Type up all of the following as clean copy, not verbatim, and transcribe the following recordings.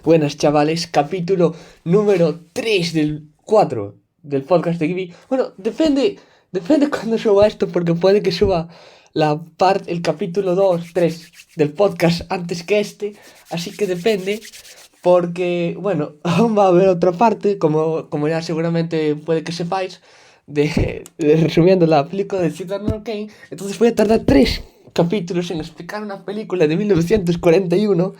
Buenas chavales, capítulo número 3 del 4 del podcast de Gibi. Bueno, depende cuando suba esto, porque puede que suba el capítulo 2 3 del podcast antes que este. Así que depende, porque, bueno, aún va a haber otra parte, como ya seguramente puede que sepáis, de resumiendo la película de Ciudadano Kane. Entonces voy a tardar 3 capítulos en explicar una película de 1941.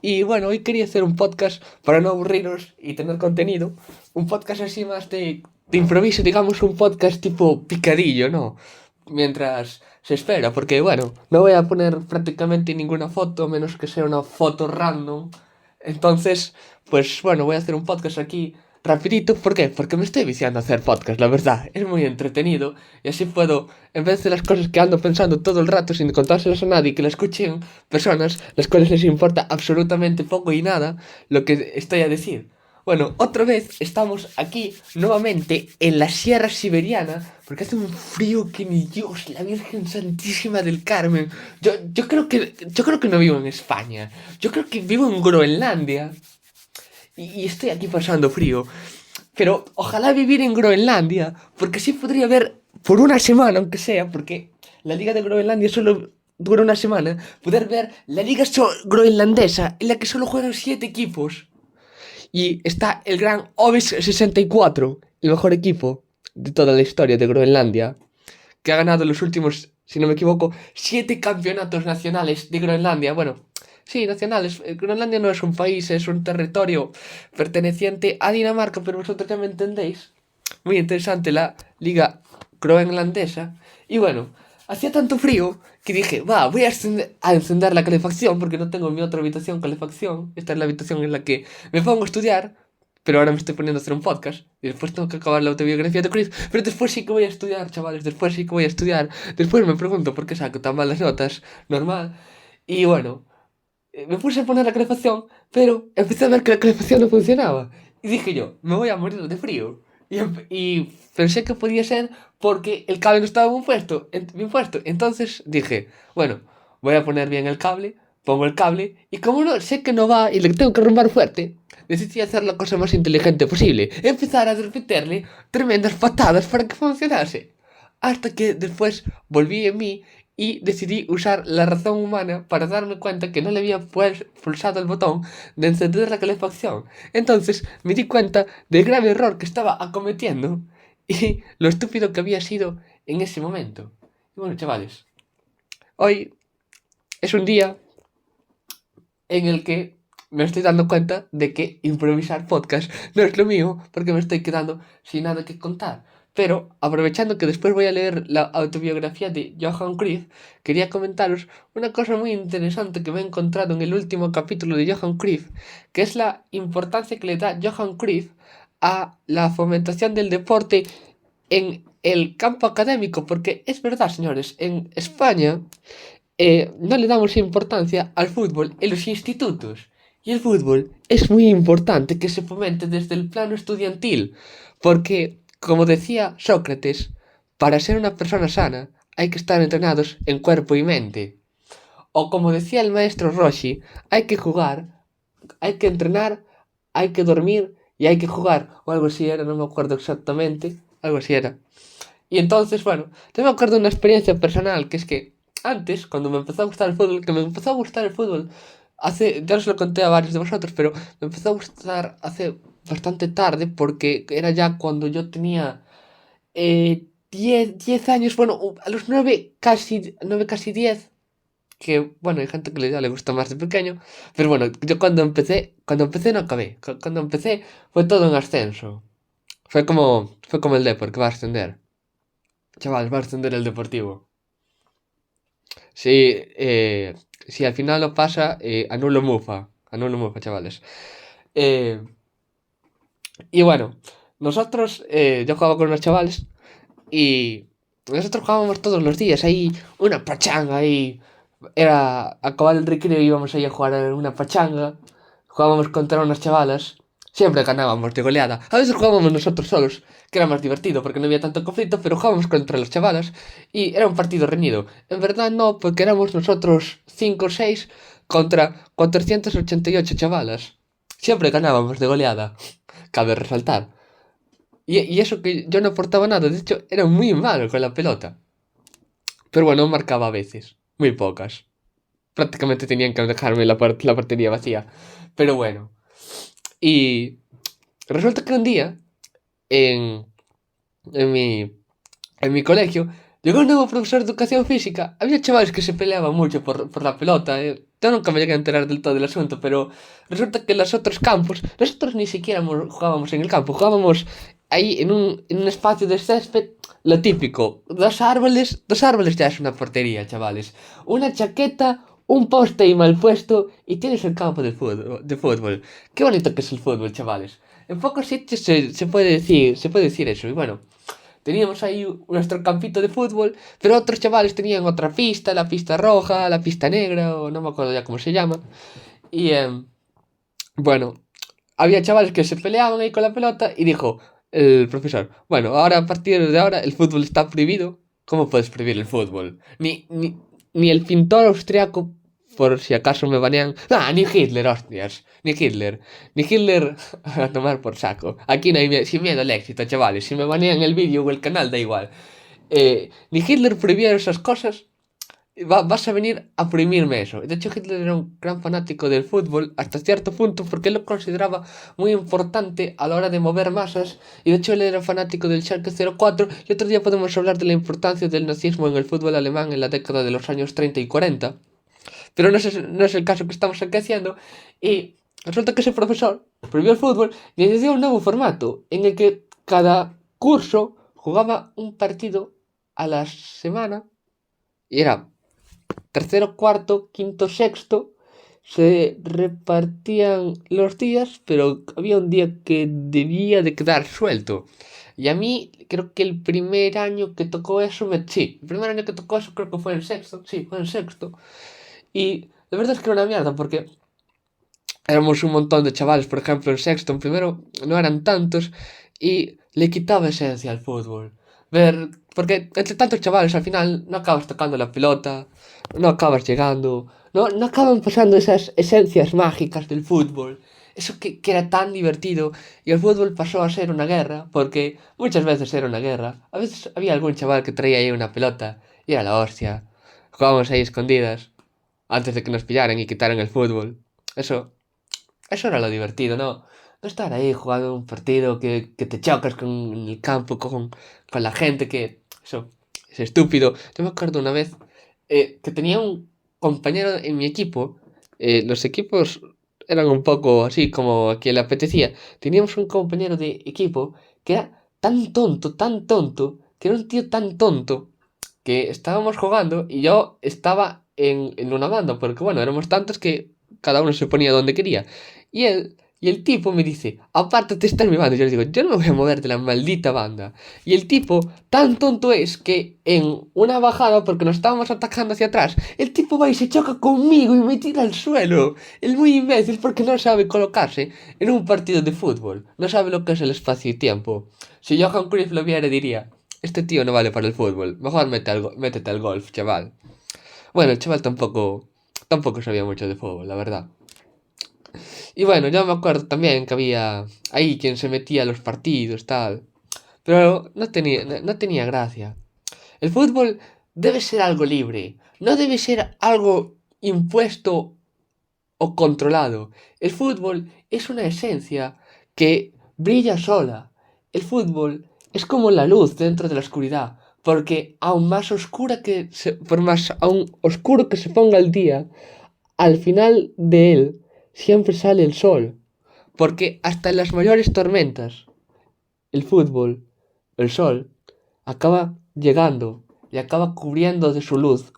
Y bueno, hoy quería hacer un podcast para no aburriros y tener contenido. Un podcast así más de improviso, digamos, un podcast tipo picadillo, ¿no? Mientras se espera, porque bueno, no voy a poner prácticamente ninguna foto, a menos que sea una foto random. Entonces, pues bueno, voy a hacer un podcast aquí rapidito. ¿Por qué? Porque me estoy viciando a hacer podcast, la verdad. Es muy entretenido y así puedo, en vez de las cosas que ando pensando todo el rato sin contárselas a nadie, que la escuchen personas las cuales les importa absolutamente poco y nada lo que estoy a decir. Bueno, otra vez estamos aquí nuevamente en la Sierra Siberiana porque hace un frío que ni Dios, la Virgen Santísima del Carmen. Yo creo que no vivo en España. Yo creo que vivo en Groenlandia y estoy aquí pasando frío. Pero ojalá vivir en Groenlandia, porque así podría ver por una semana, aunque sea, porque la Liga de Groenlandia solo dura una semana, poder ver la Liga Groenlandesa, en la que solo juegan 7 equipos. Y está el gran Ovis 64, el mejor equipo de toda la historia de Groenlandia, que ha ganado los últimos, si no me equivoco, 7 campeonatos nacionales de Groenlandia. Bueno, sí, nacionales. Groenlandia no es un país, es un territorio perteneciente a Dinamarca, pero vosotros ya me entendéis. Muy interesante la liga groenlandesa. Y bueno, hacía tanto frío que dije, va, voy a encender la calefacción porque no tengo en mi otra habitación calefacción. Esta es la habitación en la que me pongo a estudiar, pero ahora me estoy poniendo a hacer un podcast y después tengo que acabar la autobiografía de Chris. Pero después sí que voy a estudiar, chavales, después sí que voy a estudiar. Después me pregunto por qué saco tan malas notas, normal. Y bueno, me puse a poner la calefacción, pero empecé a ver que la calefacción no funcionaba. Y dije yo, me voy a morir de frío. Y pensé que podía ser porque el cable no estaba bien puesto. Entonces dije, bueno, voy a poner bien el cable, pongo el cable, y como no sé que no va y le tengo que rumbar fuerte, decidí hacer la cosa más inteligente posible. Empezar a repetirle tremendas patadas para que funcionase. Hasta que después volví en mí y decidí usar la razón humana para darme cuenta que no le había pulsado el botón de encender la calefacción. Entonces me di cuenta del grave error que estaba acometiendo y lo estúpido que había sido en ese momento. Y bueno, chavales, hoy es un día en el que me estoy dando cuenta de que improvisar podcast no es lo mío porque me estoy quedando sin nada que contar. Pero aprovechando que después voy a leer la autobiografía de Johan Cruyff, quería comentaros una cosa muy interesante que me he encontrado en el último capítulo de Johan Cruyff, que es la importancia que le da Johan Cruyff a la fomentación del deporte en el campo académico, porque es verdad, señores, en España no le damos importancia al fútbol en los institutos. Y el fútbol es muy importante que se fomente desde el plano estudiantil, porque, como decía Sócrates, para ser una persona sana hay que estar entrenados en cuerpo y mente. O como decía el maestro Roshi, hay que jugar, hay que entrenar, hay que dormir y hay que jugar. O algo así era, no me acuerdo exactamente, algo así era. Y entonces, bueno, yo me acuerdo de una experiencia personal, que es que antes, cuando me empezó a gustar el fútbol, que me empezó a gustar el fútbol, ya os lo conté a varios de vosotros, pero me empezó a gustar hace bastante tarde, porque era ya cuando yo tenía 10 años, bueno, a los 9 casi 10 que bueno, hay gente que ya le gusta más de pequeño, pero bueno, yo cuando empecé no acabé, cuando empecé fue todo en ascenso, fue como el Depor, que va a ascender. Chaval, va a ascender el Deportivo. Sí, si al final lo pasa, anulo Mufa, chavales. Eh, y bueno, yo jugaba con unos chavales y nosotros jugábamos todos los días, ahí una pachanga, ahí era acabar el recreo y íbamos ahí a jugar a una pachanga, jugábamos contra unas chavalas, siempre ganábamos de goleada, a veces jugábamos nosotros solos, que era más divertido porque no había tanto conflicto, pero jugábamos contra las chavalas y era un partido reñido. En verdad no, porque éramos nosotros 5 o 6 contra 488 chavalas. siempre ganábamos de goleada, cabe resaltar. Y eso que yo no aportaba nada, de hecho era muy malo con la pelota. Pero bueno, marcaba a veces, muy pocas. Prácticamente tenían que dejarme la portería vacía. Pero bueno. Y resulta que un día, en, en mi, en mi colegio, llegó un nuevo profesor de educación física. Había chavales que se peleaban mucho por la pelota. Yo nunca me llegué a enterar del todo del asunto, pero resulta que en los otros campos, nosotros ni siquiera jugábamos en el campo, jugábamos ahí en un espacio de césped. Lo típico, dos árboles ya es una portería, chavales. Una chaqueta, un poste y mal puesto y tienes el campo de fútbol. Qué bonito que es el fútbol, chavales. En pocos sitios se puede decir eso. Y bueno, teníamos ahí nuestro campito de fútbol, pero otros chavales tenían otra pista, la pista roja, la pista negra, o no me acuerdo ya cómo se llama. Y bueno, había chavales que se peleaban ahí con la pelota y dijo el profesor, bueno, ahora a partir de ahora el fútbol está prohibido. ¿Cómo puedes prohibir el fútbol? Ni el pintor austriaco, por si acaso me banean. Ah, ni Hitler, hostias. Ni Hitler. Ni Hitler a tomar por saco. Aquí no hay sin miedo al éxito, chavales. Si me banean el vídeo o el canal, da igual. Ni Hitler prohibió esas cosas. Vas a venir a prohibirme eso. De hecho, Hitler era un gran fanático del fútbol hasta cierto punto porque él lo consideraba muy importante a la hora de mover masas. Y de hecho, él era fanático del Schalke 04. Y otro día podemos hablar de la importancia del nazismo en el fútbol alemán en la década de los años 30 y 40. Pero no es el caso que estamos aquí haciendo. Y resulta que ese profesor prohibió el fútbol y añadió un nuevo formato en el que cada curso jugaba un partido a la semana. Y era tercero, cuarto, quinto, sexto. Se repartían los días, pero había un día que debía de quedar suelto. Y a mí creo que el primer año que tocó eso, sí, el primer año que tocó eso creo que fue en sexto, sí, fue en sexto. Y la verdad es que era una mierda porque éramos un montón de chavales, por ejemplo, en sexto, en primero no eran tantos y le quitaba esencia al fútbol. Ver, porque entre tantos chavales al final no acabas tocando la pelota, no acabas llegando, no acaban pasando esas esencias mágicas del fútbol. Eso que era tan divertido y el fútbol pasó a ser una guerra, porque muchas veces era una guerra. A veces había algún chaval que traía ahí una pelota y era la hostia. Jugábamos ahí escondidas antes de que nos pillaran y quitaran el fútbol. Eso, eso era lo divertido, ¿no? No estar ahí jugando un partido que te chocas con el campo, con la gente, que eso es estúpido. Yo me acuerdo una vez que tenía un compañero en mi equipo. Los equipos eran un poco así como a quien le apetecía. Teníamos un compañero de equipo que era tan tonto, que era un tío tan tonto que estábamos jugando y yo estaba en una banda, porque bueno, éramos tantos que cada uno se ponía donde quería. Y el tipo me dice, apártate, está en mi banda. Y yo le digo, yo no me voy a mover de la maldita banda. Y el tipo, tan tonto es que en una bajada, porque nos estábamos atacando hacia atrás, el tipo va y se choca conmigo y me tira al suelo. El muy imbécil porque no sabe colocarse en un partido de fútbol. No sabe lo que es el espacio y tiempo. Si Johan Cruyff lo viera diría, este tío no vale para el fútbol. Mejor métete al golf, chaval. Bueno, el chaval tampoco sabía mucho de fútbol, la verdad. Y bueno, yo me acuerdo también que había ahí quien se metía a los partidos, tal. Pero no tenía gracia. El fútbol debe ser algo libre. No debe ser algo impuesto o controlado. El fútbol es una esencia que brilla sola. El fútbol es como la luz dentro de la oscuridad, porque por más aún oscuro que se ponga el día, al final de él siempre sale el sol, porque hasta en las mayores tormentas, el fútbol, el sol, acaba llegando y acaba cubriendo de su luz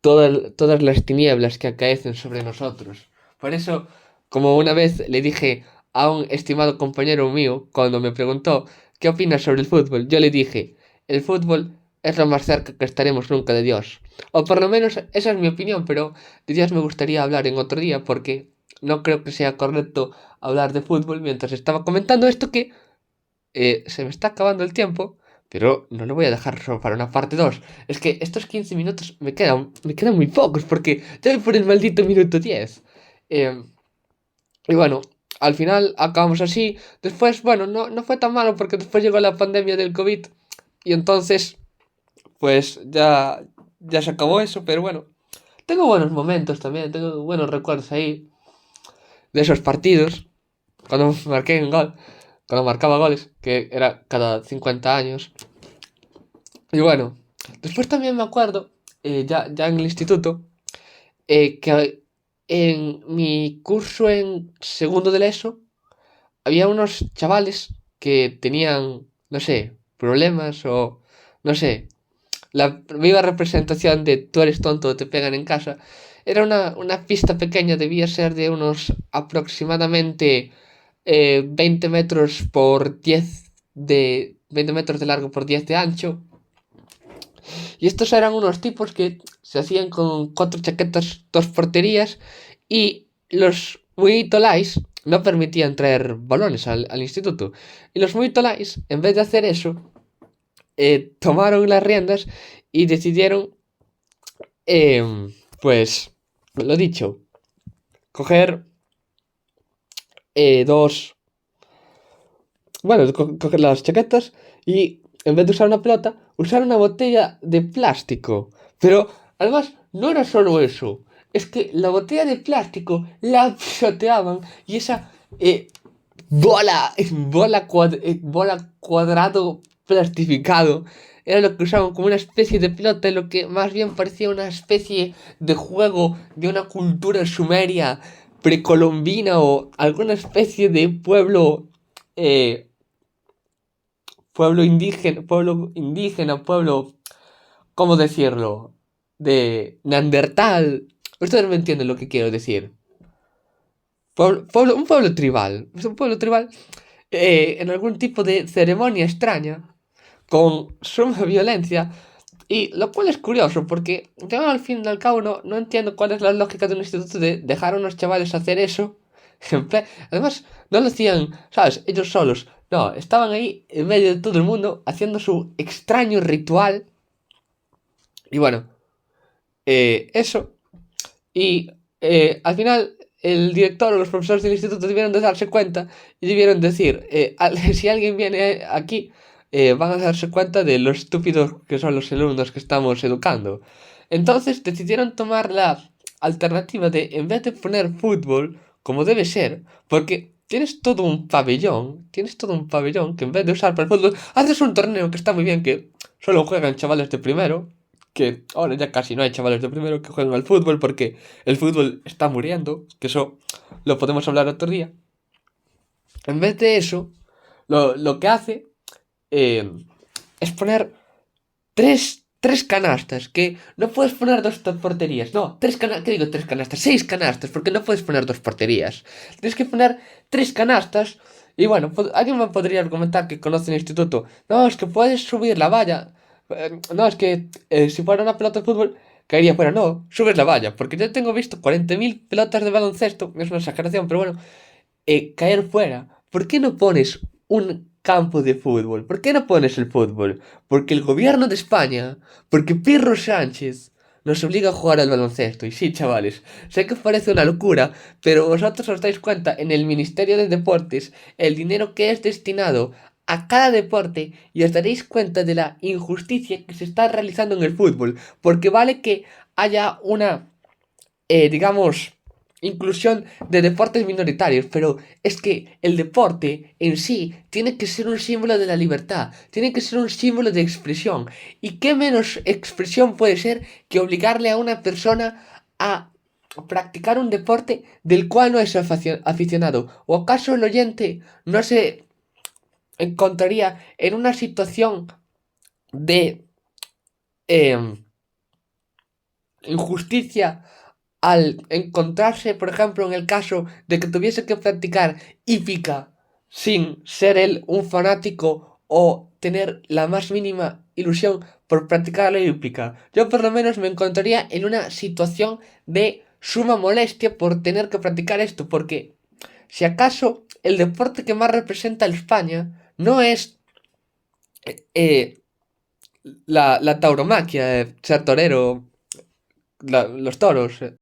todas las tinieblas que acaecen sobre nosotros. Por eso, como una vez le dije a un estimado compañero mío, cuando me preguntó qué opinas sobre el fútbol, yo le dije, el fútbol es lo más cerca que estaremos nunca de Dios. O por lo menos esa es mi opinión, pero de Dios me gustaría hablar en otro día porque no creo que sea correcto hablar de fútbol mientras estaba comentando esto que se me está acabando el tiempo. Pero no lo voy a dejar solo para una parte 2. Es que estos 15 minutos me quedan muy pocos porque ya voy por el maldito minuto 10. Y bueno, al final acabamos así. Después, bueno, no fue tan malo porque después llegó la pandemia del COVID y entonces, pues ya se acabó eso, pero bueno, tengo buenos momentos también, tengo buenos recuerdos ahí de esos partidos, cuando marqué un gol, cuando marcaba goles, que era cada 50 años. Y bueno, después también me acuerdo, ya en el instituto, que en mi curso en segundo de la ESO, había unos chavales que tenían, no sé, problemas o, no sé, la viva representación de tú eres tonto, te pegan en casa. Era una pista pequeña, debía ser de unos aproximadamente 20 metros por 10 de 20 metros de largo por 10 de ancho. Y estos eran unos tipos que se hacían con cuatro chaquetas, dos porterías y los muy tolais no permitían traer balones al instituto. Y los muy tolais, en vez de hacer eso, tomaron las riendas y decidieron, pues, lo dicho, coger dos, bueno, coger las chaquetas y en vez de usar una pelota, usar una botella de plástico. Pero además no era solo eso, es que la botella de plástico la pisoteaban y esa bola cuadrado plastificado era lo que usaban como una especie de pelota, lo que más bien parecía una especie de juego de una cultura sumeria precolombina o alguna especie de eh, pueblo, ¿cómo decirlo? De Neandertal. Ustedes me entienden lo que quiero decir. Un pueblo tribal. Es un pueblo tribal en algún tipo de ceremonia extraña, con suma violencia, y lo cual es curioso, porque yo al fin y al cabo no entiendo cuál es la lógica de un instituto de dejar a unos chavales hacer eso. Además, no lo hacían, ¿sabes? Ellos solos. No, estaban ahí en medio de todo el mundo haciendo su extraño ritual. Y bueno, eso. Y al final el director o los profesores del instituto debieron de darse cuenta y debieron decir, si alguien viene aquí, van a darse cuenta de lo estúpidos que son los alumnos que estamos educando. Entonces decidieron tomar la alternativa de, en vez de poner fútbol, como debe ser, porque tienes todo un pabellón que en vez de usar para el fútbol, haces un torneo que está muy bien, que solo juegan chavales de primero, que ahora ya casi no hay chavales de primero que juegan al fútbol porque el fútbol está muriendo, que eso lo podemos hablar otro día. En vez de eso, lo que hace eh, es poner tres canastas, que no puedes poner dos porterías, no, tres canastas, ¿qué digo tres canastas? Seis canastas, porque no puedes poner dos porterías. Tienes que poner tres canastas y bueno, alguien me podría argumentar que conoce el instituto. No, es que puedes subir la valla. No, es que si fuera una pelota de fútbol, caería fuera. No, subes la valla, porque yo tengo visto 40.000 pelotas de baloncesto, es una exageración, pero bueno, caer fuera. ¿Por qué no pones un campo de fútbol? ¿Por qué no pones el fútbol? Porque el gobierno de España, porque Pirro Sánchez nos obliga a jugar al baloncesto. Y sí, chavales, sé que parece una locura, pero vosotros os dais cuenta, en el Ministerio de Deportes, el dinero que es destinado a cada deporte y os daréis cuenta de la injusticia que se está realizando en el fútbol. Porque vale que haya una, digamos, inclusión de deportes minoritarios, pero es que el deporte en sí tiene que ser un símbolo de la libertad, tiene que ser un símbolo de expresión. ¿Y qué menos expresión puede ser que obligarle a una persona a practicar un deporte del cual no es aficionado? ¿O acaso el oyente no se encontraría en una situación de em, injusticia al encontrarse, por ejemplo, en el caso de que tuviese que practicar hípica sin ser él un fanático o tener la más mínima ilusión por practicar la hípica? Yo por lo menos me encontraría en una situación de suma molestia por tener que practicar esto, porque si acaso el deporte que más representa a España no es eh, la tauromaquia, ser torero, los toros.